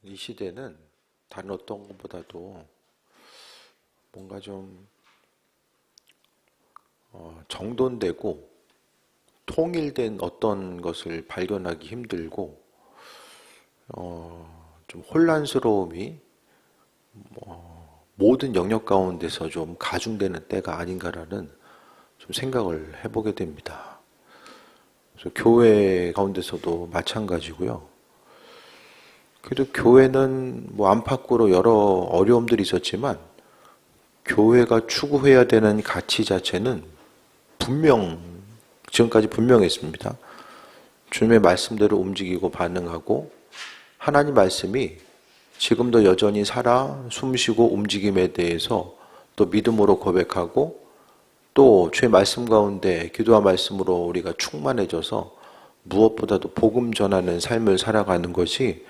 이 시대는 다른 어떤 것보다도 뭔가 좀 정돈되고 통일된 어떤 것을 발견하기 힘들고 좀 혼란스러움이 모든 영역 가운데서 좀 가중되는 때가 아닌가라는 좀 생각을 해보게 됩니다. 그래서 교회 가운데서도 마찬가지고요. 그래도 교회는 뭐 안팎으로 여러 어려움들이 있었지만 교회가 추구해야 되는 가치 자체는 지금까지 분명했습니다. 주님의 말씀대로 움직이고 반응하고 하나님 말씀이 지금도 여전히 살아 숨쉬고 움직임에 대해서 또 믿음으로 고백하고 또 주의 말씀 가운데 기도와 말씀으로 우리가 충만해져서 무엇보다도 복음 전하는 삶을 살아가는 것이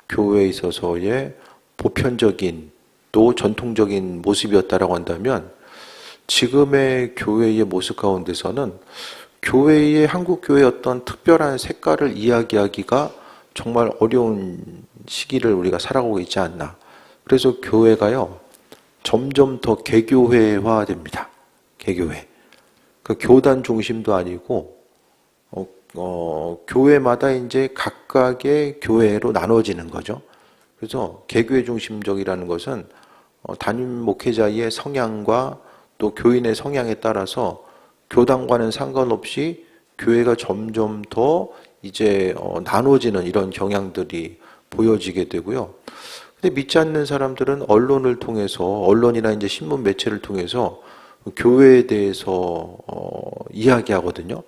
교회에 있어서의 보편적인 또 전통적인 모습이었다라고 한다면 지금의 교회의 모습 가운데서는 교회의 한국 교회의 어떤 특별한 색깔을 이야기하기가 정말 어려운 시기를 우리가 살아가고 있지 않나. 그래서 교회가요 점점 더 개교회화 됩니다. 개교회. 그 교단 중심도 아니고 교회마다 이제 각각의 교회로 나눠지는 거죠. 그래서 개교회 중심적이라는 것은 담임 목회자의 성향과 또 교인의 성향에 따라서 교단과는 상관없이 교회가 점점 더 이제 나눠지는 이런 경향들이 보여지게 되고요. 근데 믿지 않는 사람들은 언론을 통해서 언론이나 이제 신문 매체를 통해서 교회에 대해서 이야기하거든요.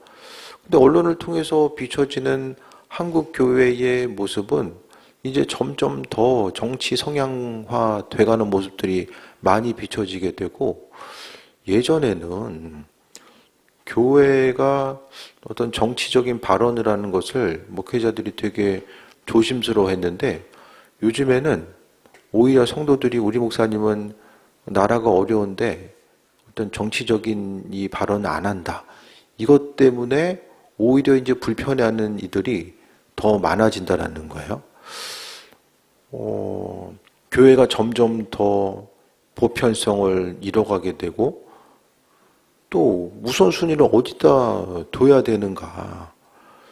근데 언론을 통해서 비춰지는 한국 교회의 모습은 이제 점점 더 정치 성향화 돼가는 모습들이 많이 비춰지게 되고 예전에는 교회가 어떤 정치적인 발언을 하는 것을 목회자들이 되게 조심스러워 했는데 요즘에는 오히려 성도들이 우리 목사님은 나라가 어려운데 어떤 정치적인 이 발언을 안 한다. 이것 때문에 오히려 이제 불편해하는 이들이 더 많아진다라는 거예요. 교회가 점점 더 보편성을 잃어가게 되고 또 우선순위를 어디다 둬야 되는가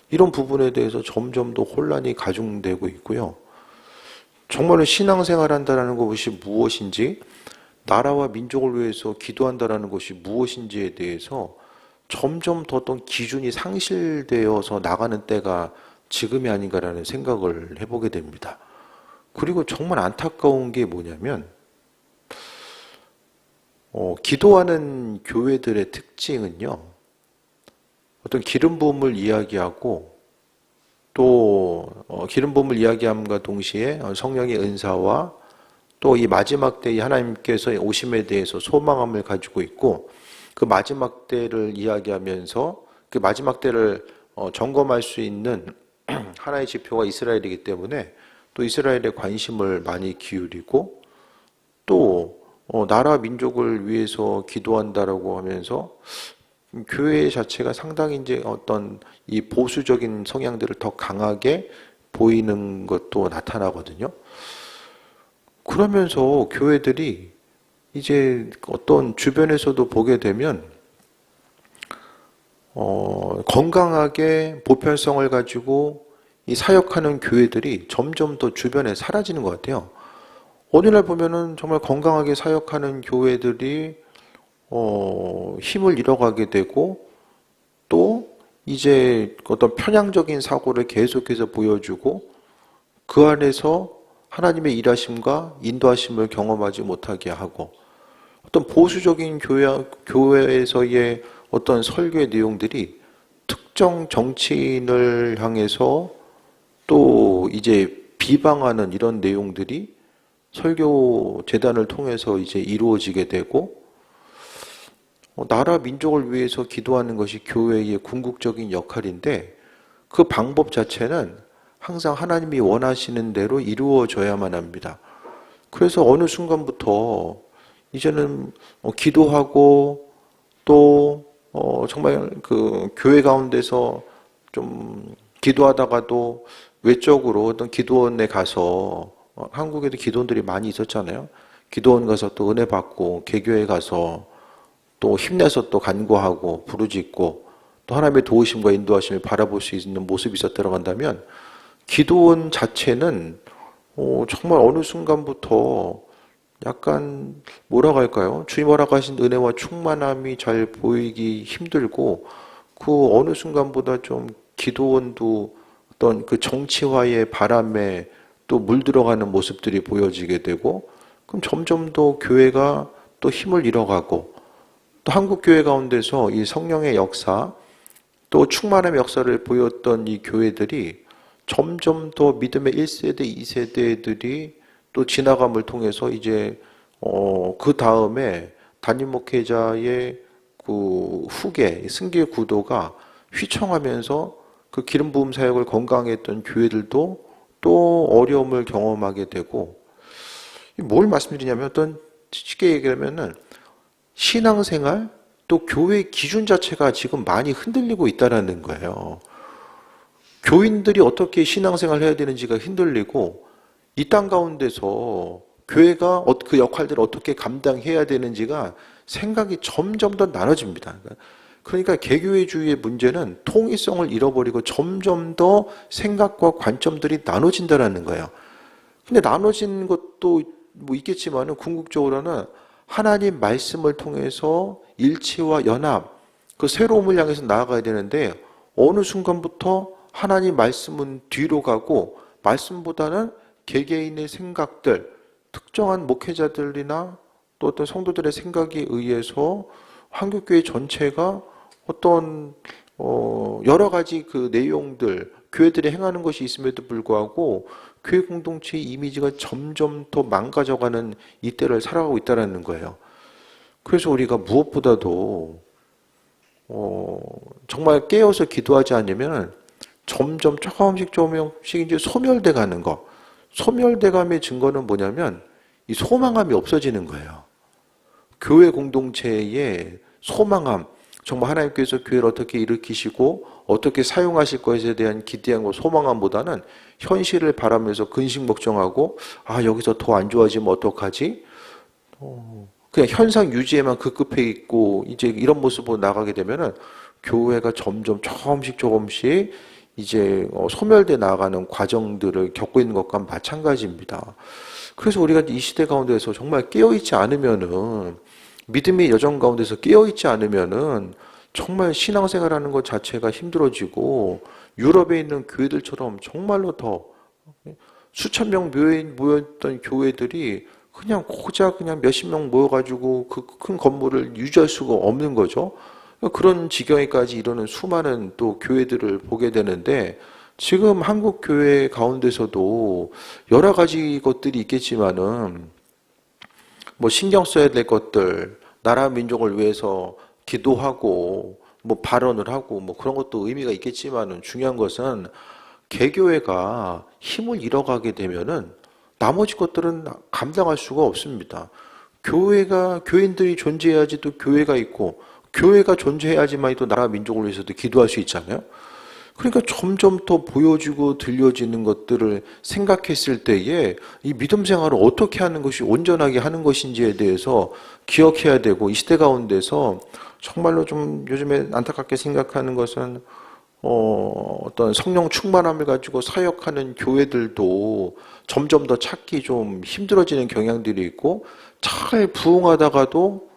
이런 부분에 대해서 점점 더 혼란이 가중되고 있고요. 정말로 신앙생활 한다는 것이 무엇인지 나라와 민족을 위해서 기도한다는 것이 무엇인지에 대해서 점점 더 어떤 기준이 상실되어서 나가는 때가 지금이 아닌가라는 생각을 해보게 됩니다. 그리고 정말 안타까운 게 뭐냐면 기도하는 교회들의 특징은요. 어떤 기름 부음을 이야기하고 또 기름 부음을 이야기함과 동시에 성령의 은사와 또 이 마지막 때에 하나님께서 오심에 대해서 소망함을 가지고 있고 그 마지막 때를 이야기하면서 그 마지막 때를 점검할 수 있는 하나의 지표가 이스라엘이기 때문에 또 이스라엘에 관심을 많이 기울이고 또 나라 민족을 위해서 기도한다라고 하면서 교회 자체가 상당히 이제 어떤 이 보수적인 성향들을 더 강하게 보이는 것도 나타나거든요. 그러면서 교회들이 이제 어떤 주변에서도 보게 되면 건강하게 보편성을 가지고 이 사역하는 교회들이 점점 더 주변에 사라지는 것 같아요. 어느 날 보면은 정말 건강하게 사역하는 교회들이 힘을 잃어가게 되고 또 이제 어떤 편향적인 사고를 계속해서 보여주고 그 안에서 하나님의 일하심과 인도하심을 경험하지 못하게 하고 어떤 보수적인 교회에서의 어떤 설교의 내용들이 특정 정치인을 향해서 또 이제 비방하는 이런 내용들이 설교 재단을 통해서 이제 이루어지게 되고 나라 민족을 위해서 기도하는 것이 교회의 궁극적인 역할인데 그 방법 자체는 항상 하나님이 원하시는 대로 이루어져야만 합니다. 그래서 어느 순간부터 이제는 기도하고 또 정말 그 교회 가운데서 좀 기도하다가도 외적으로 어떤 기도원에 가서 한국에도 기도원들이 많이 있었잖아요. 기도원 가서 또 은혜 받고 개교회 가서 또 힘내서 또 간구하고 부르짖고 또 하나님의 도우심과 인도하심을 바라볼 수 있는 모습이 있었다고 한다면 기도원 자체는 정말 어느 순간부터 약간 뭐라고 할까요? 주님 허락하신 은혜와 충만함이 잘 보이기 힘들고 그 어느 순간보다 좀 기도원도 어떤 그 정치화의 바람에 또 물들어가는 모습들이 보여지게 되고 그럼 점점 더 교회가 또 힘을 잃어가고 또 한국 교회 가운데서 이 성령의 역사 또 충만함의 역사를 보였던 이 교회들이 점점 더 믿음의 1세대, 2세대들이 또 지나감을 통해서 이제 그 다음에 담임 목회자의 그 후계 승계 구도가 휘청하면서 그 기름 부음 사역을 건강히 했던 교회들도 또 어려움을 경험하게 되고 뭘 말씀드리냐면 어떤 쉽게 얘기하면은 신앙생활 또 교회 기준 자체가 지금 많이 흔들리고 있다라는 거예요. 교인들이 어떻게 신앙생활을 해야 되는지가 흔들리고 이 땅 가운데서 교회가 그 역할들을 어떻게 감당해야 되는지가 생각이 점점 더 나눠집니다. 그러니까 개교회주의의 문제는 통일성을 잃어버리고 점점 더 생각과 관점들이 나눠진다는 거예요. 근데 나눠진 것도 뭐 있겠지만은 궁극적으로는 하나님 말씀을 통해서 일치와 연합, 그 새로움을 향해서 나아가야 되는데 어느 순간부터 하나님 말씀은 뒤로 가고 말씀보다는 개개인의 생각들, 특정한 목회자들이나 또 어떤 성도들의 생각에 의해서 한국교회 전체가 어떤 여러 가지 그 내용들, 교회들이 행하는 것이 있음에도 불구하고 교회 공동체의 이미지가 점점 더 망가져가는 이때를 살아가고 있다는 거예요. 그래서 우리가 무엇보다도 정말 깨어서 기도하지 않으면 점점 조금씩 이제 소멸돼 가는 거. 소멸돼감의 증거는 뭐냐면 이 소망함이 없어지는 거예요. 교회 공동체의 소망함, 정말 하나님께서 교회를 어떻게 일으키시고 어떻게 사용하실 것에 대한 기대함과 소망함보다는 현실을 바라면서 근심 걱정하고 여기서 더 안 좋아지면 어떡하지? 그냥 현상 유지에만 급급해 있고 이제 이런 모습으로 나가게 되면은 교회가 점점 조금씩 이제 소멸돼 나가는 과정들을 겪고 있는 것과 마찬가지입니다. 그래서 우리가 이 시대 가운데서 정말 깨어있지 않으면은 믿음의 여정 가운데서 깨어있지 않으면은 정말 신앙생활하는 것 자체가 힘들어지고 유럽에 있는 교회들처럼 정말로 더 수천 명 모였던 교회들이 그냥 고작 그냥 몇십 명 모여가지고 그 큰 건물을 유지할 수가 없는 거죠. 그런 지경에까지 이르는 수많은 또 교회들을 보게 되는데 지금 한국 교회 가운데서도 여러 가지 것들이 있겠지만은 뭐 신경 써야 될 것들, 나라 민족을 위해서 기도하고 뭐 발언을 하고 뭐 그런 것도 의미가 있겠지만은 중요한 것은 개교회가 힘을 잃어가게 되면은 나머지 것들은 감당할 수가 없습니다. 교인들이 존재해야지 또 교회가 있고 교회가 존재해야지만 또 나라 민족을 위해서도 기도할 수 있잖아요. 그러니까 점점 더 보여지고 들려지는 것들을 생각했을 때에 이 믿음 생활을 어떻게 하는 것이 온전하게 하는 것인지에 대해서 기억해야 되고 이 시대 가운데서 정말로 좀 요즘에 안타깝게 생각하는 것은 어떤 성령 충만함을 가지고 사역하는 교회들도 점점 더 찾기 좀 힘들어지는 경향들이 있고 잘 부흥하다가도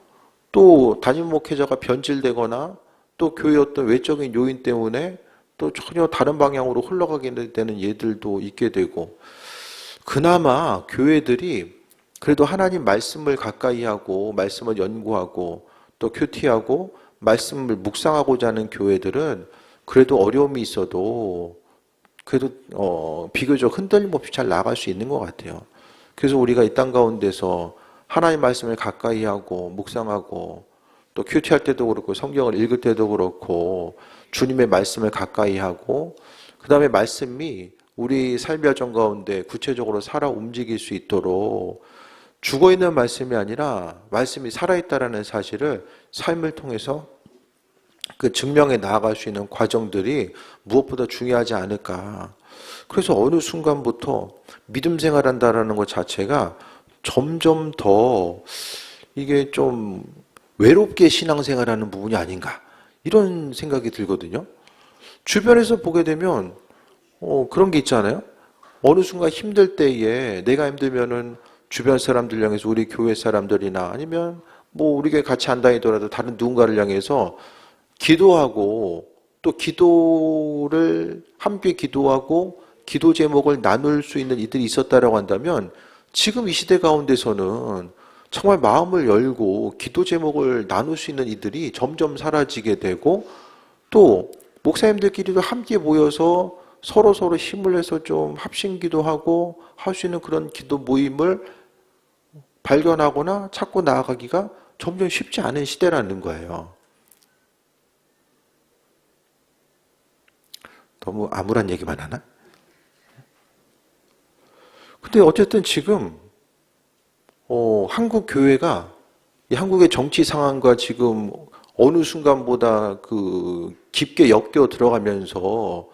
또 담임 목회자가 변질되거나 또 교회 어떤 외적인 요인 때문에 또 전혀 다른 방향으로 흘러가게 되는 예들도 있게 되고 그나마 교회들이 그래도 하나님 말씀을 가까이 하고 말씀을 연구하고 또 큐티하고 말씀을 묵상하고자 하는 교회들은 그래도 어려움이 있어도 그래도 비교적 흔들림 없이 잘 나갈 수 있는 것 같아요. 그래서 우리가 이 땅 가운데서 하나님 말씀을 가까이 하고 묵상하고 또 큐티할 때도 그렇고 성경을 읽을 때도 그렇고 주님의 말씀을 가까이 하고 그 다음에 말씀이 우리 삶의 여정 가운데 구체적으로 살아 움직일 수 있도록 죽어있는 말씀이 아니라 말씀이 살아있다라는 사실을 삶을 통해서 그 증명해 나아갈 수 있는 과정들이 무엇보다 중요하지 않을까. 그래서 어느 순간부터 믿음 생활한다라는 것 자체가 점점 더 이게 좀 외롭게 신앙생활하는 부분이 아닌가 이런 생각이 들거든요. 주변에서 보게 되면 그런 게 있잖아요. 어느 순간 힘들 때에 내가 힘들면은 주변 사람들 향해서 우리 교회 사람들이나 아니면 뭐 우리 교회 같이 안 다니더라도 다른 누군가를 향해서 기도하고 또 기도를 함께 기도하고 기도 제목을 나눌 수 있는 이들이 있었다라고 한다면 지금 이 시대 가운데서는 정말 마음을 열고 기도 제목을 나눌 수 있는 이들이 점점 사라지게 되고 또 목사님들끼리도 함께 모여서 서로 힘을 내서 좀 합심 기도하고 할 수 있는 그런 기도 모임을 발견하거나 찾고 나아가기가 점점 쉽지 않은 시대라는 거예요. 너무 암울한 얘기만 하나? 근데 어쨌든 지금 한국 교회가 이 한국의 정치 상황과 지금 어느 순간보다 그 깊게 엮여 들어가면서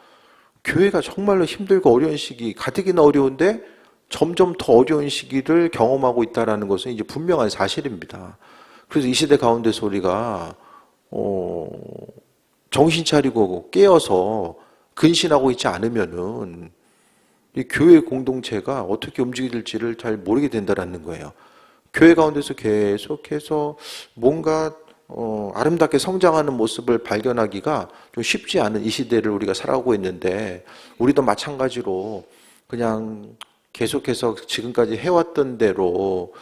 교회가 정말로 힘들고 어려운 시기, 가뜩이나 어려운데 점점 더 어려운 시기를 경험하고 있다는 것은 이제 분명한 사실입니다. 그래서 이 시대 가운데서 우리가 정신 차리고 깨어서 근신하고 있지 않으면은 이 교회 공동체가 어떻게 움직일지를 잘 모르게 된다는 거예요. 교회 가운데서 계속해서 뭔가 아름답게 성장하는 모습을 발견하기가 좀 쉽지 않은 이 시대를 우리가 살아오고 있는데 우리도 마찬가지로 그냥 계속해서 지금까지 해왔던 대로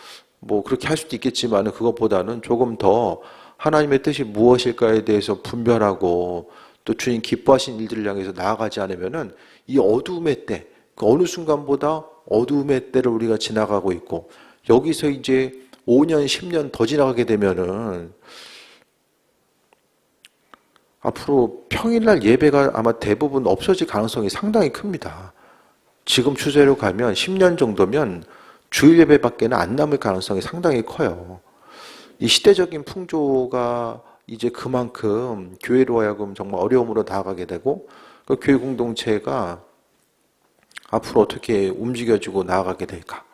뭐 그렇게 할 수도 있겠지만 그것보다는 조금 더 하나님의 뜻이 무엇일까에 대해서 분별하고 또 주님 기뻐하신 일들을 향해서 나아가지 않으면은 이 어두움의 때, 그 어느 순간보다 어두움의 때를 우리가 지나가고 있고 여기서 이제 5년, 10년 더 지나가게 되면은 앞으로 평일날 예배가 아마 대부분 없어질 가능성이 상당히 큽니다. 지금 추세로 가면 10년 정도면 주일 예배밖에는 안 남을 가능성이 상당히 커요. 이 시대적인 풍조가 이제 그만큼 교회로 하여금 정말 어려움으로 나아가게 되고 그 교회 공동체가 앞으로 어떻게 움직여지고 나아가게 될까?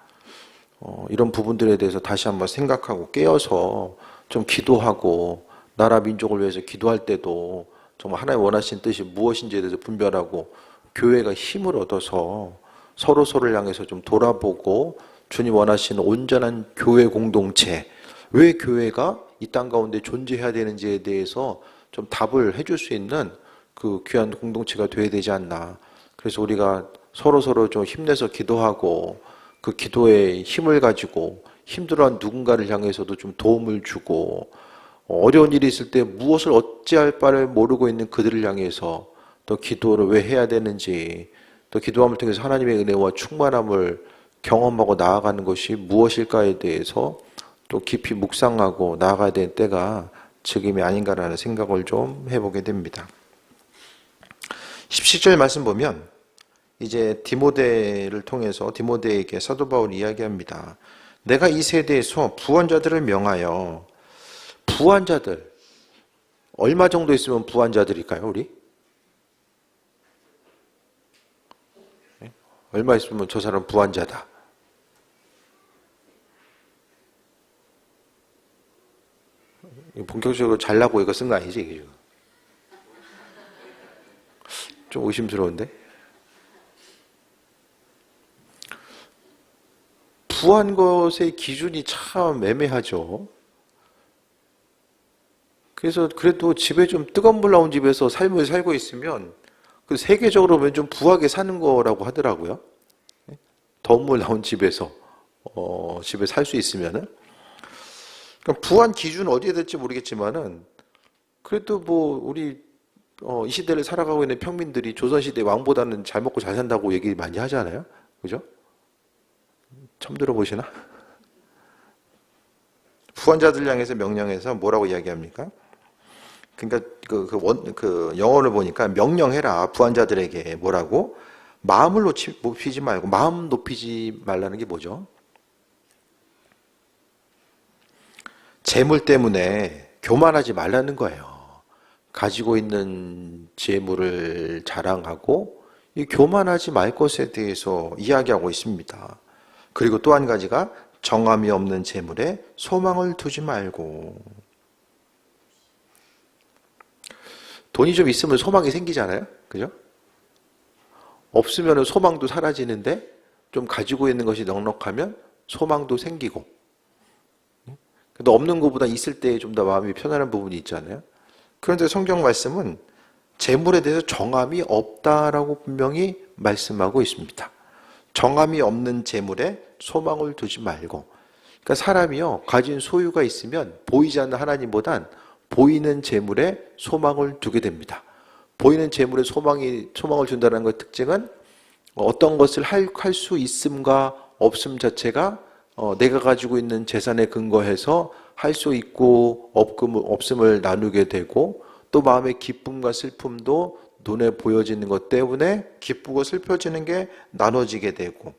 이런 부분들에 대해서 다시 한번 생각하고 깨어서 좀 기도하고 나라 민족을 위해서 기도할 때도 정말 하나님 원하신 뜻이 무엇인지에 대해서 분별하고 교회가 힘을 얻어서 서로를 향해서 좀 돌아보고 주님 원하시는 온전한 교회 공동체, 왜 교회가 이 땅 가운데 존재해야 되는지에 대해서 좀 답을 해줄 수 있는 그 귀한 공동체가 되어야 되지 않나. 그래서 우리가 서로 좀 힘내서 기도하고 그 기도에 힘을 가지고 힘들어한 누군가를 향해서도 좀 도움을 주고 어려운 일이 있을 때 무엇을 어찌할 바를 모르고 있는 그들을 향해서 또 기도를 왜 해야 되는지 또 기도함을 통해서 하나님의 은혜와 충만함을 경험하고 나아가는 것이 무엇일까에 대해서 또 깊이 묵상하고 나아가야 되는 때가 지금이 아닌가라는 생각을 좀 해보게 됩니다. 17절 말씀 보면 이제 디모데를 통해서 디모데에게 사도 바울이 이야기합니다. 내가 이 세대에서 부한자들을 명하여 부한자들 얼마 정도 있으면 부한자들일까요, 우리? 얼마 있으면 저 사람 부한자다. 본격적으로 잘나고 이거 쓴 거 아니지? 이게 좀 의심스러운데? 부한 것의 기준이 참 애매하죠. 그래서 그래도 집에 좀 뜨거운 물 나온 집에서 삶을 살고 있으면 그 세계적으로 보면 좀 부하게 사는 거라고 하더라고요. 더운 물 나온 집에서 집에 살 수 있으면은. 그러니까 부한 기준 어디에 될지 모르겠지만은 그래도 뭐 우리 이 시대를 살아가고 있는 평민들이 조선시대 왕보다는 잘 먹고 잘 산다고 얘기 많이 하잖아요. 그죠? 처음 들어보시나? 부한자들 향해서 명령해서 뭐라고 이야기합니까? 그러니까 그 영어를 보니까 명령해라 부한자들에게 뭐라고? 마음을 높이지 말고 마음 높이지 말라는 게 뭐죠? 재물 때문에 교만하지 말라는 거예요. 가지고 있는 재물을 자랑하고 이 교만하지 말 것에 대해서 이야기하고 있습니다. 그리고 또 한 가지가 정함이 없는 재물에 소망을 두지 말고. 돈이 좀 있으면 소망이 생기잖아요. 그죠? 없으면 소망도 사라지는데 좀 가지고 있는 것이 넉넉하면 소망도 생기고. 근데 없는 것보다 있을 때 좀 더 마음이 편안한 부분이 있잖아요. 그런데 성경 말씀은 재물에 대해서 정함이 없다라고 분명히 말씀하고 있습니다. 정함이 없는 재물에 소망을 두지 말고. 그러니까 사람이요, 가진 소유가 있으면 보이지 않는 하나님보단 보이는 재물에 소망을 두게 됩니다. 보이는 재물에 소망을 준다는 것의 특징은 어떤 것을 할 수 있음과 없음 자체가 내가 가지고 있는 재산에 근거해서 할 수 있고 없음을 나누게 되고, 또 마음의 기쁨과 슬픔도 눈에 보여지는 것 때문에 기쁘고 슬퍼지는 게 나눠지게 되고,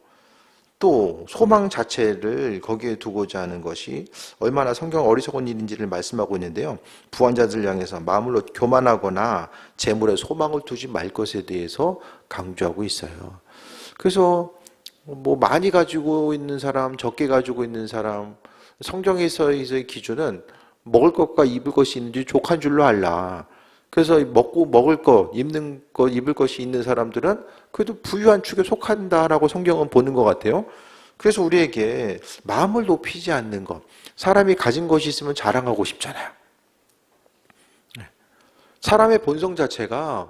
또 소망 자체를 거기에 두고자 하는 것이 얼마나 성경 어리석은 일인지를 말씀하고 있는데요. 부한자들 향해서 마음으로 교만하거나 재물에 소망을 두지 말 것에 대해서 강조하고 있어요. 그래서 뭐 많이 가지고 있는 사람, 적게 가지고 있는 사람, 성경에서의 기준은 먹을 것과 입을 것이 있는지 족한 줄로 알라. 그래서 먹을 것, 입는 것, 입을 것이 있는 사람들은 그래도 부유한 축에 속한다라고 성경은 보는 것 같아요. 그래서 우리에게 마음을 높이지 않는 것, 사람이 가진 것이 있으면 자랑하고 싶잖아요. 사람의 본성 자체가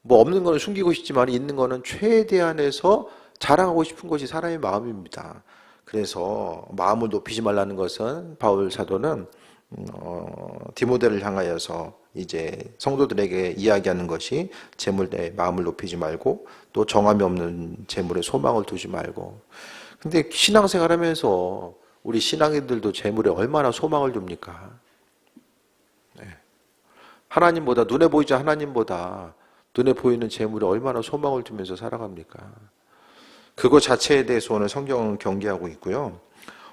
뭐 없는 거는 숨기고 싶지만 있는 거는 최대한해서 자랑하고 싶은 것이 사람의 마음입니다. 그래서 마음을 높이지 말라는 것은 바울 사도는 디모데를 향하여서 이제 성도들에게 이야기하는 것이 재물에 마음을 높이지 말고 또 정함이 없는 재물에 소망을 두지 말고. 근데 신앙생활하면서 우리 신앙인들도 재물에 얼마나 소망을 둡니까? 네. 하나님보다, 눈에 보이지 하나님보다 눈에 보이는 재물에 얼마나 소망을 두면서 살아갑니까? 그거 자체에 대해서 오늘 성경은 경계하고 있고요.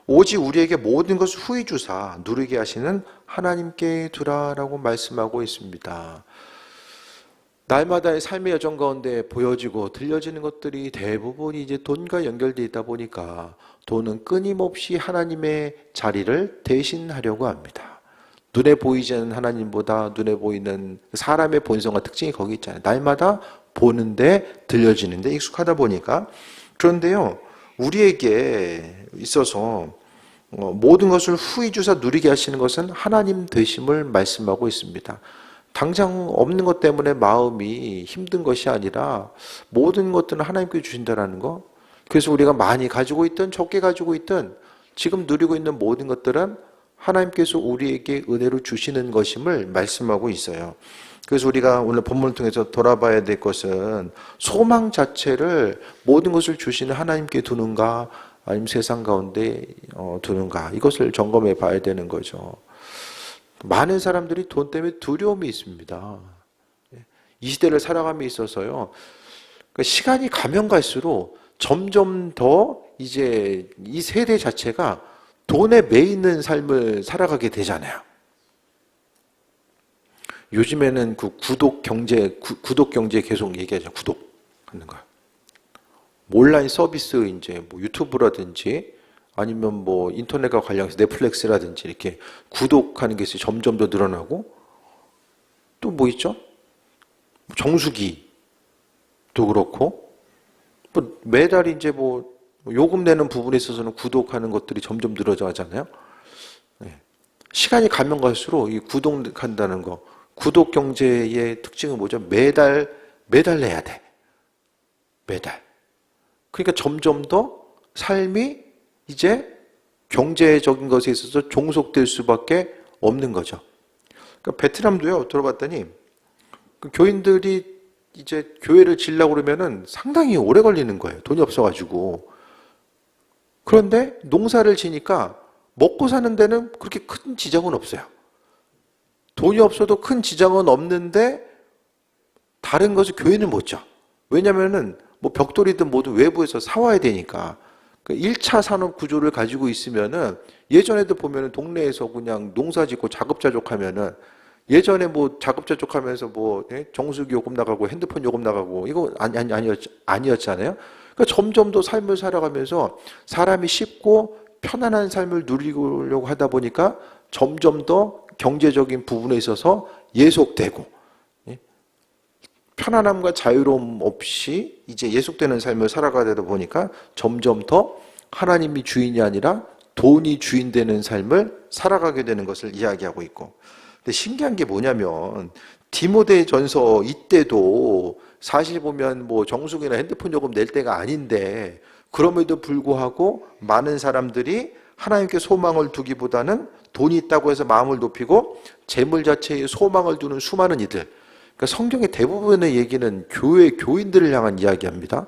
오직 우리에게 모든 것을 후히 주사 누리게 하시는 하나님께 두라라고 말씀하고 있습니다. 날마다의 삶의 여정 가운데 보여지고 들려지는 것들이 대부분 이제 돈과 연결되어 있다 보니까 돈은 끊임없이 하나님의 자리를 대신하려고 합니다. 눈에 보이지 않는 하나님보다 눈에 보이는 사람의 본성과 특징이 거기 있잖아요. 날마다 보는데 들려지는데 익숙하다 보니까. 그런데요, 우리에게 있어서 모든 것을 후히 주사 누리게 하시는 것은 하나님 되심을 말씀하고 있습니다. 당장 없는 것 때문에 마음이 힘든 것이 아니라 모든 것들은 하나님께 주신다는 거. 그래서 우리가 많이 가지고 있든 적게 가지고 있든 지금 누리고 있는 모든 것들은 하나님께서 우리에게 은혜로 주시는 것임을 말씀하고 있어요. 그래서 우리가 오늘 본문을 통해서 돌아봐야 될 것은 소망 자체를 모든 것을 주시는 하나님께 두는가 아니면 세상 가운데 두는가, 이것을 점검해 봐야 되는 거죠. 많은 사람들이 돈 때문에 두려움이 있습니다. 이 시대를 살아감에 있어서요, 시간이 가면 갈수록 점점 더 이제 이 세대 자체가 돈에 매이는 삶을 살아가게 되잖아요. 요즘에는 그 구독 경제 계속 얘기하죠. 구독하는 거. 온라인 서비스 이제 뭐 유튜브라든지 아니면 뭐 인터넷과 관련해서 넷플릭스라든지 이렇게 구독하는 게 점점 더 늘어나고, 또 뭐 있죠? 정수기도 그렇고, 뭐 매달 이제 뭐 요금 내는 부분에 있어서는 구독하는 것들이 점점 늘어나잖아요. 시간이 가면 갈수록 이 구독한다는 거, 구독 경제의 특징은 뭐죠? 매달 내야 돼. 매달. 그러니까 점점 더 삶이 이제 경제적인 것에 있어서 종속될 수밖에 없는 거죠. 그러니까 베트남도요, 들어봤더니 그 교인들이 이제 교회를 지으려고 그러면은 상당히 오래 걸리는 거예요. 돈이 없어가지고. 그런데 농사를 지니까 먹고 사는 데는 그렇게 큰 지장은 없어요. 돈이 없어도 큰 지장은 없는데 다른 것을 교회는 못 져. 왜냐면은 뭐 벽돌이든 뭐든 외부에서 사와야 되니까. 그 1차 산업 구조를 가지고 있으면은 예전에도 보면은 동네에서 그냥 농사 짓고 자급자족하면은 예전에 뭐 자급자족 하면서 뭐 정수기 요금 나가고 핸드폰 요금 나가고 이거 아니었잖아요. 그러니까 점점 더 삶을 살아가면서 사람이 쉽고 편안한 삶을 누리려고 하다 보니까 점점 더 경제적인 부분에 있어서 예속되고 편안함과 자유로움 없이 이제 예속되는 삶을 살아가다 보니까 점점 더 하나님이 주인이 아니라 돈이 주인 되는 삶을 살아가게 되는 것을 이야기하고 있고, 근데 신기한 게 뭐냐면 디모데전서 이때도 사실 보면 뭐 정수기나 핸드폰 요금 낼 때가 아닌데 그럼에도 불구하고 많은 사람들이 하나님께 소망을 두기보다는 돈이 있다고 해서 마음을 높이고 재물 자체에 소망을 두는 수많은 이들. 그러니까 성경의 대부분의 얘기는 교회 교인들을 향한 이야기합니다.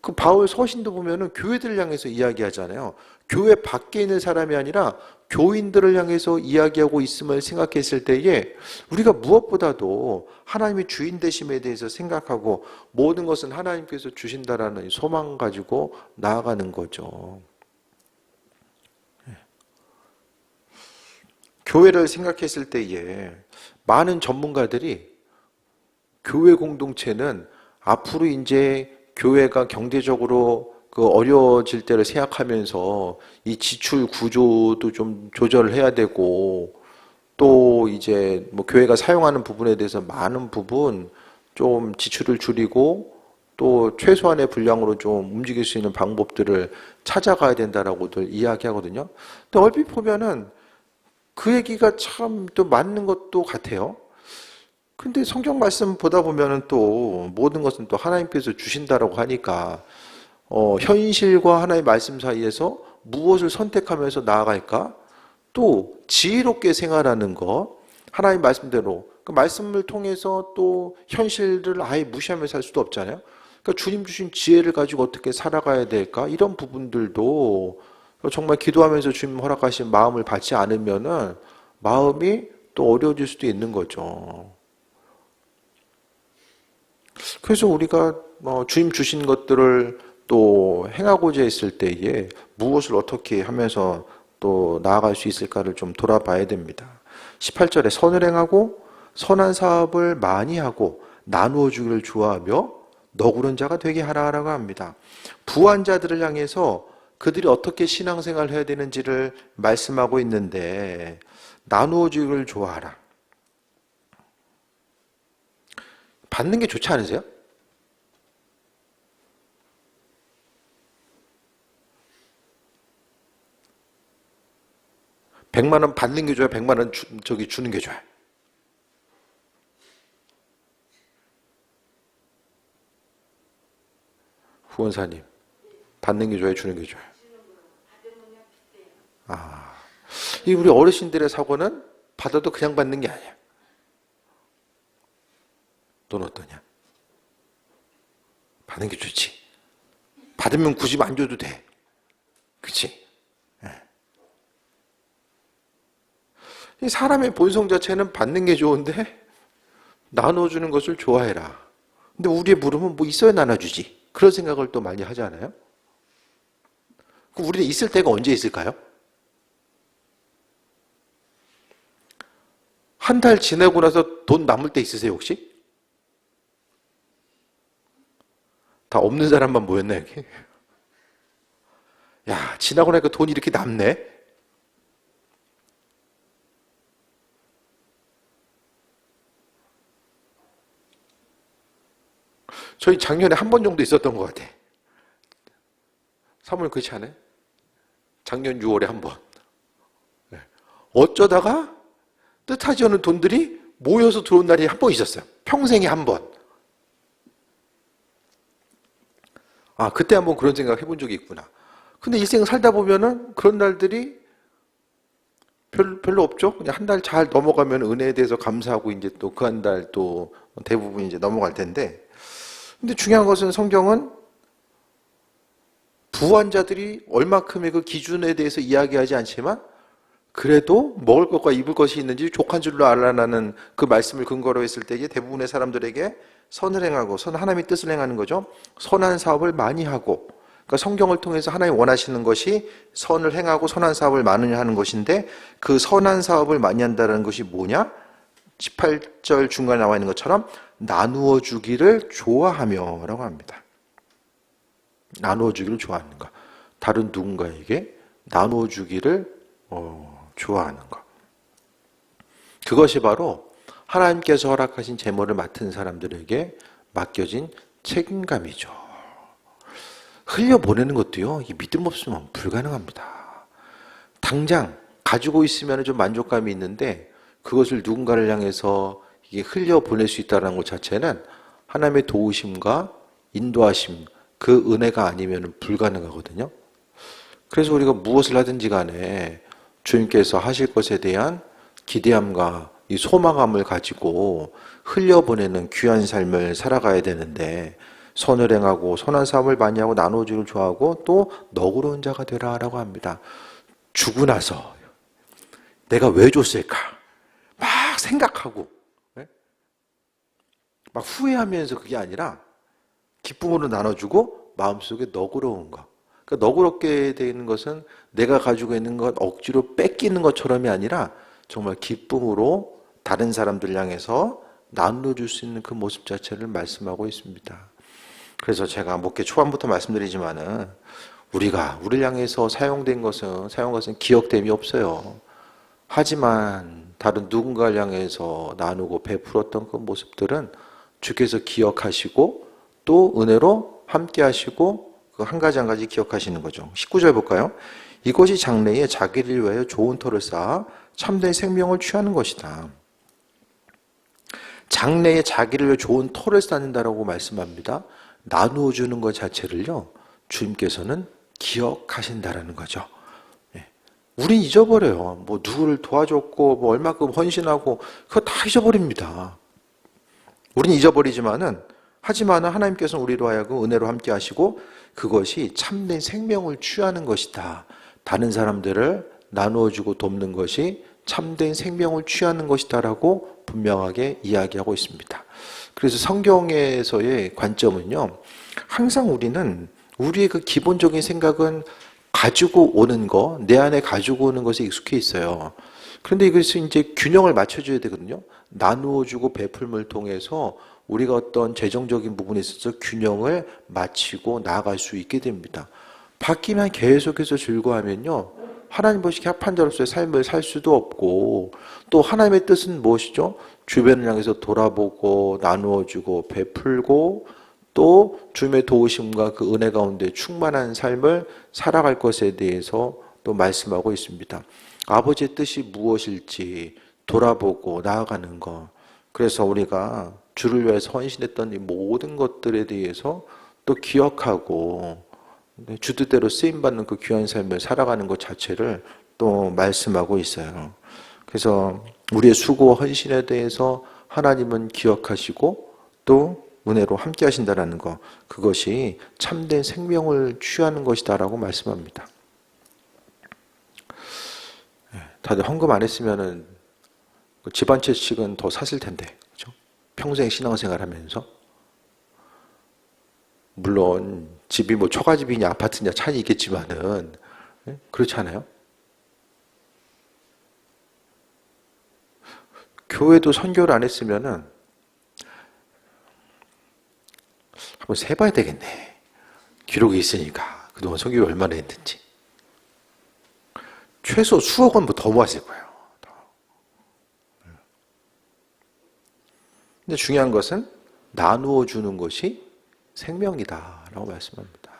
그 바울 서신도 보면은 교회들을 향해서 이야기하잖아요. 교회 밖에 있는 사람이 아니라 교인들을 향해서 이야기하고 있음을 생각했을 때에 우리가 무엇보다도 하나님의 주인 되심에 대해서 생각하고 모든 것은 하나님께서 주신다라는 소망 가지고 나아가는 거죠. 교회를 생각했을 때에 많은 전문가들이 교회 공동체는 앞으로 이제 교회가 경제적으로 어려워질 때를 생각하면서 이 지출 구조도 좀 조절을 해야 되고, 또 이제 뭐 교회가 사용하는 부분에 대해서 많은 부분 좀 지출을 줄이고 또 최소한의 분량으로 좀 움직일 수 있는 방법들을 찾아가야 된다라고들 이야기하거든요. 근데 얼핏 보면은 그 얘기가 참 또 맞는 것도 같아요. 근데 성경 말씀 보다 보면은 또 모든 것은 또 하나님께서 주신다라고 하니까 현실과 하나님의 말씀 사이에서 무엇을 선택하면서 나아갈까? 또 지혜롭게 생활하는 것, 하나님 말씀대로 그 말씀을 통해서 또 현실을 아예 무시하면서 살 수도 없잖아요. 그러니까 주님 주신 지혜를 가지고 어떻게 살아가야 될까? 이런 부분들도 정말 기도하면서 주님 허락하신 마음을 받지 않으면은 마음이 또 어려워질 수도 있는 거죠. 그래서 우리가 주님 주신 것들을 또 행하고자 했을 때에 무엇을 어떻게 하면서 또 나아갈 수 있을까를 좀 돌아봐야 됩니다. 18절에 선을 행하고 선한 사업을 많이 하고 나누어 주기를 좋아하며 너구른 자가 되게 하라고 합니다. 부한 자들을 향해서 그들이 어떻게 신앙생활을 해야 되는지를 말씀하고 있는데 나누어 주기를 좋아하라. 받는 게 좋지 않으세요? $100만 받는 게 좋아요? 100만 주는 게 좋아요? 후원사님, 받는 게 좋아요? 주는 게 좋아요? 이 우리 어르신들의 사고는 받아도 그냥 받는 게 아니야. 넌 어떠냐? 받는 게 좋지. 받으면 굳이 안 줘도 돼. 그치? 사람의 본성 자체는 받는 게 좋은데 나눠주는 것을 좋아해라. 근데 우리의 물음은 뭐 있어야 나눠주지. 그런 생각을 또 많이 하지 않아요? 우리는 있을 때가 언제 있을까요? 한 달 지나고 나서 돈 남을 때 있으세요 혹시? 다 없는 사람만 모였나 여기? 야, 지나고 나니까 돈이 이렇게 남네? 저희 작년에 한 번 정도 있었던 것 같아. 사모님 그렇지 않아요? 작년 6월에 한 번. 어쩌다가 뜻하지 않은 돈들이 모여서 들어온 날이 한 번 있었어요. 평생에 한 번. 그때 한번 그런 생각 해본 적이 있구나. 근데 일생 살다 보면은 그런 날들이 별로 없죠. 그냥 한 달 잘 넘어가면 은혜에 대해서 감사하고 이제 또 그 한 달 또 대부분 이제 넘어갈 텐데. 근데 중요한 것은 성경은 부한 자들이 얼마큼의 그 기준에 대해서 이야기하지 않지만 그래도 먹을 것과 입을 것이 있는지 족한 줄로 알라라는 그 말씀을 근거로 했을 때에 대부분의 사람들에게 선을 행하고 하나님의 뜻을 행하는 거죠. 선한 사업을 많이 하고, 그러니까 성경을 통해서 하나님 원하시는 것이 선을 행하고 선한 사업을 많이 하는 것인데 그 선한 사업을 많이 한다는 것이 뭐냐? 18절 중간에 나와 있는 것처럼 나누어 주기를 좋아하며 라고 합니다. 나누어 주기를 좋아하는 것. 다른 누군가에게 나누어 주기를 좋아하는 것. 그것이 바로 하나님께서 허락하신 제물을 맡은 사람들에게 맡겨진 책임감이죠. 흘려보내는 것도요, 이 믿음 없으면 불가능합니다. 당장 가지고 있으면 좀 만족감이 있는데 그것을 누군가를 향해서 이게 흘려보낼 수 있다는 것 자체는 하나님의 도우심과 인도하심, 그 은혜가 아니면 불가능하거든요. 그래서 우리가 무엇을 하든지 간에 주님께서 하실 것에 대한 기대함과 이 소망함을 가지고 흘려보내는 귀한 삶을 살아가야 되는데, 선을 행하고 선한 사람을 많이 하고 나눠주기를 좋아하고 또 너그러운 자가 되라라고 합니다. 주고 나서 내가 왜 줬을까? 막 생각하고 막 후회하면서 그게 아니라 기쁨으로 나눠주고 마음속에 너그러운 것. 그러니까 너그럽게 되는 것은 내가 가지고 있는 것 억지로 뺏기는 것처럼이 아니라 정말 기쁨으로 다른 사람들 향해서 나눠줄 수 있는 그 모습 자체를 말씀하고 있습니다. 그래서 제가 목회 초반부터 말씀드리지만은 우리를 향해서 사용한 것은 기억됨이 없어요. 하지만 다른 누군가를 향해서 나누고 베풀었던 그 모습들은 주께서 기억하시고 또 은혜로 함께 하시고 그 한 가지 한 가지 기억하시는 거죠. 19절 볼까요? 이것이 장래에 자기를 위하여 좋은 터를 쌓아 참된 생명을 취하는 것이다. 장래에 자기를 위해 좋은 터를 쌓는다라고 말씀합니다. 나누어 주는 것 자체를요, 주님께서는 기억하신다라는 거죠. 우린 잊어버려요. 뭐 누구를 도와줬고 뭐 얼마큼 헌신하고 그거 다 잊어버립니다. 우린 잊어버리지만은 하지만은 하나님께서는 우리로 하여금 은혜로 함께 하시고 그것이 참된 생명을 취하는 것이다. 다른 사람들을 나누어 주고 돕는 것이 참된 생명을 취하는 것이다라고 분명하게 이야기하고 있습니다. 그래서 성경에서의 관점은요, 항상 우리의 그 기본적인 생각은 가지고 오는 거, 내 안에 가지고 오는 것에 익숙해 있어요. 그런데 이것을 이제 균형을 맞춰줘야 되거든요. 나누어 주고 베풀음을 통해서 우리가 어떤 재정적인 부분에 있어서 균형을 맞추고 나아갈 수 있게 됩니다. 바뀌면 계속해서 즐거워하면요, 하나님 보시기에 합한 자로서의 삶을 살 수도 없고, 또 하나님의 뜻은 무엇이죠? 주변을 향해서 돌아보고 나누어주고 베풀고 또 주님의 도우심과 그 은혜 가운데 충만한 삶을 살아갈 것에 대해서 또 말씀하고 있습니다. 아버지의 뜻이 무엇일지 돌아보고 나아가는 것. 그래서 우리가 주를 위해서 헌신했던 이 모든 것들에 대해서 또 기억하고 주 뜻대로 쓰임받는 그 귀한 삶을 살아가는 것 자체를 또 말씀하고 있어요. 그래서 우리의 수고와 헌신에 대해서 하나님은 기억하시고 또 은혜로 함께 하신다는 것, 그것이 참된 생명을 취하는 것이다라고 말씀합니다. 다들 헌금 안 했으면은 집 한 채씩은 더 샀을 텐데, 그렇죠? 평생 신앙생활 하면서. 물론 집이 뭐 초가집이냐 아파트냐 차이 있겠지만은 그렇지 않아요? 교회도 선교를 안 했으면은 한번 세봐야 되겠네. 기록이 있으니까 그동안 선교를 얼마나 했는지. 최소 수억 원 뭐 더 모았을 거예요. 근데 중요한 것은 나누어 주는 것이 생명이다라고 말씀합니다.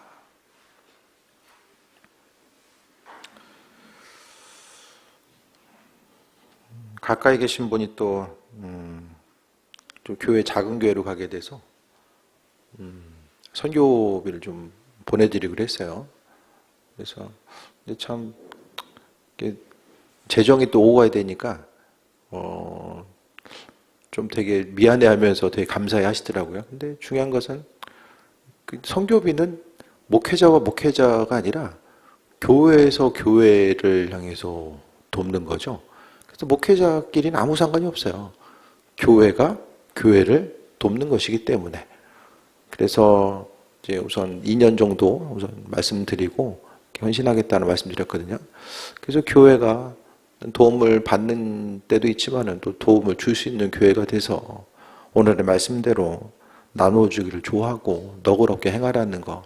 가까이 계신 분이 또 교회 작은 교회로 가게 돼서 선교비를 좀 보내드리기로 했어요. 그래서 참 재정이 또 오고 가야 되니까 좀 되게 미안해하면서 되게 감사해 하시더라고요. 근데 중요한 것은 그 선교비는 목회자와 목회자가 아니라 교회에서 교회를 향해서 돕는 거죠. 그래서 목회자끼리는 아무 상관이 없어요. 교회가 교회를 돕는 것이기 때문에. 그래서 이제 우선 2년 정도 우선 말씀드리고 헌신하겠다는 말씀드렸거든요. 그래서 교회가 도움을 받는 때도 있지만은 또 도움을 줄 수 있는 교회가 돼서 오늘의 말씀대로 나누어 주기를 좋아하고 너그럽게 행하라는 거.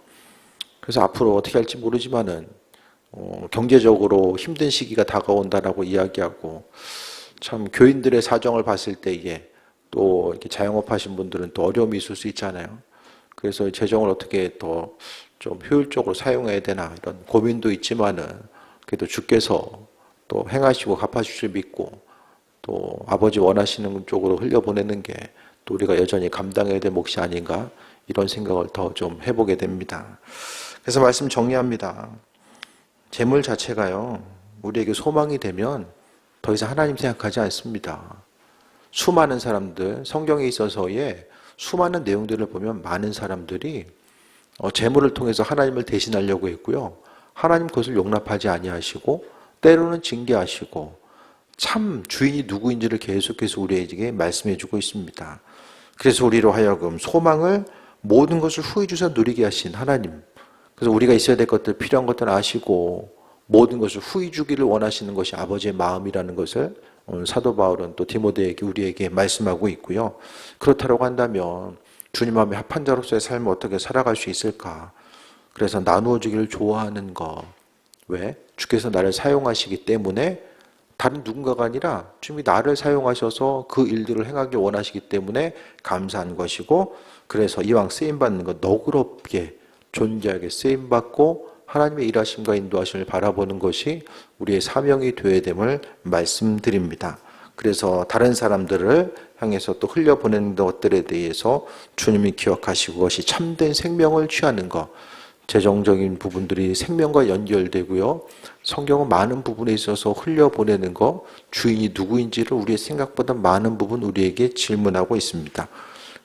그래서 앞으로 어떻게 할지 모르지만은 경제적으로 힘든 시기가 다가온다라고 이야기하고, 참 교인들의 사정을 봤을 때 이게 또 이렇게 자영업 하신 분들은 또 어려움이 있을 수 있잖아요. 그래서 재정을 어떻게 더 좀 효율적으로 사용해야 되나 이런 고민도 있지만은, 그래도 주께서 또 행하시고 갚아주실 믿고 또 아버지 원하시는 쪽으로 흘려보내는 게 또 우리가 여전히 감당해야 될 몫이 아닌가, 이런 생각을 더 좀 해보게 됩니다. 그래서 말씀 정리합니다. 재물 자체가요, 우리에게 소망이 되면 더 이상 하나님 생각하지 않습니다. 수많은 사람들, 성경에 있어서의 수많은 내용들을 보면 많은 사람들이 재물을 통해서 하나님을 대신하려고 했고요, 하나님 그것을 용납하지 아니하시고 때로는 징계하시고, 참 주인이 누구인지를 계속해서 우리에게 말씀해 주고 있습니다. 그래서 우리로 하여금 소망을, 모든 것을 후히 주사 누리게 하신 하나님, 그래서 우리가 있어야 될 것들, 필요한 것들 아시고 모든 것을 후히 주기를 원하시는 것이 아버지의 마음이라는 것을 오늘 사도 바울은 또 디모데에게, 우리에게 말씀하고 있고요. 그렇다고 한다면 주님 마음에 합한 자로서의 삶을 어떻게 살아갈 수 있을까? 그래서 나누어 주기를 좋아하는 것. 왜? 주께서 나를 사용하시기 때문에, 다른 누군가가 아니라 주님이 나를 사용하셔서 그 일들을 행하기 원하시기 때문에 감사한 것이고, 그래서 이왕 쓰임받는 것 너그럽게 존재하게 쓰임받고 하나님의 일하심과 인도하심을 바라보는 것이 우리의 사명이 되어야 됨을 말씀드립니다. 그래서 다른 사람들을 향해서 또 흘려보내는 것들에 대해서 주님이 기억하시고, 그것이 참된 생명을 취하는 것, 재정적인 부분들이 생명과 연결되고요, 성경은 많은 부분에 있어서 흘려보내는 것, 주인이 누구인지를 우리의 생각보다 많은 부분 우리에게 질문하고 있습니다.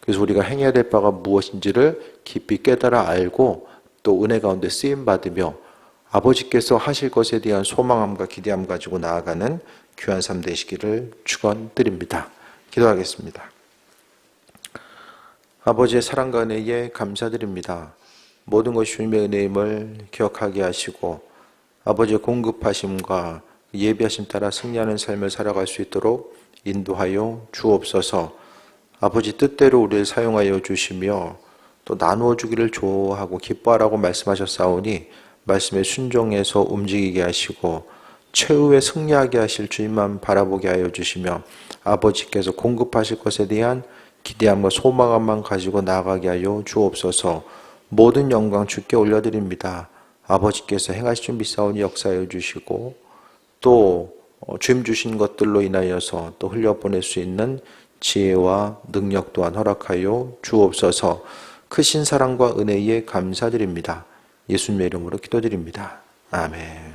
그래서 우리가 행해야 될 바가 무엇인지를 깊이 깨달아 알고 또 은혜 가운데 쓰임받으며 아버지께서 하실 것에 대한 소망함과 기대함 가지고 나아가는 귀한 삶 되시기를 축원드립니다. 기도하겠습니다. 아버지의 사랑과 은혜에 감사드립니다. 모든 것이 주님의 은혜임을 기억하게 하시고 아버지의 공급하심과 예비하심 따라 승리하는 삶을 살아갈 수 있도록 인도하여 주옵소서. 아버지 뜻대로 우리를 사용하여 주시며 또 나누어 주기를 좋아하고 기뻐하라고 말씀하셨사오니 말씀에 순종해서 움직이게 하시고 최후에 승리하게 하실 주님만 바라보게 하여 주시며 아버지께서 공급하실 것에 대한 기대함과 소망함만 가지고 나아가게 하여 주옵소서. 모든 영광 주께 올려드립니다. 아버지께서 행하실 줄 믿사오니 역사하여 주시고 또 주님 주신 것들로 인하여서 또 흘려보낼 수 있는 지혜와 능력 또한 허락하여 주옵소서. 크신 사랑과 은혜에 감사드립니다. 예수님의 이름으로 기도드립니다. 아멘.